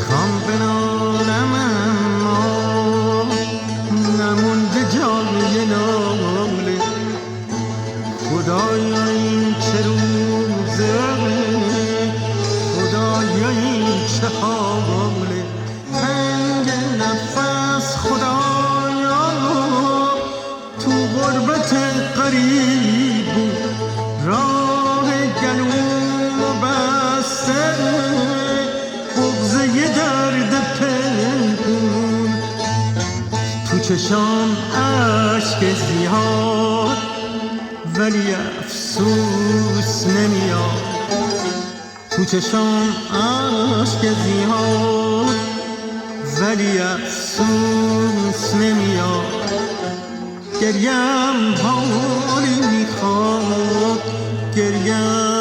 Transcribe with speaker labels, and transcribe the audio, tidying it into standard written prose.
Speaker 1: میخوام بنالم اما نمونده جای ناله. خدایا این چه روزه، خدایا این چه حاله. تنگ نفس خدایا تو غربت غریب بود، راه گلوم بسته بغضه درد پنهون. تو چشام عشق زیاد ولی افسوس نمیاد. تو چشام عشق زیاد ولی افسوس نمیاد. گریم حالی میخواد، گریم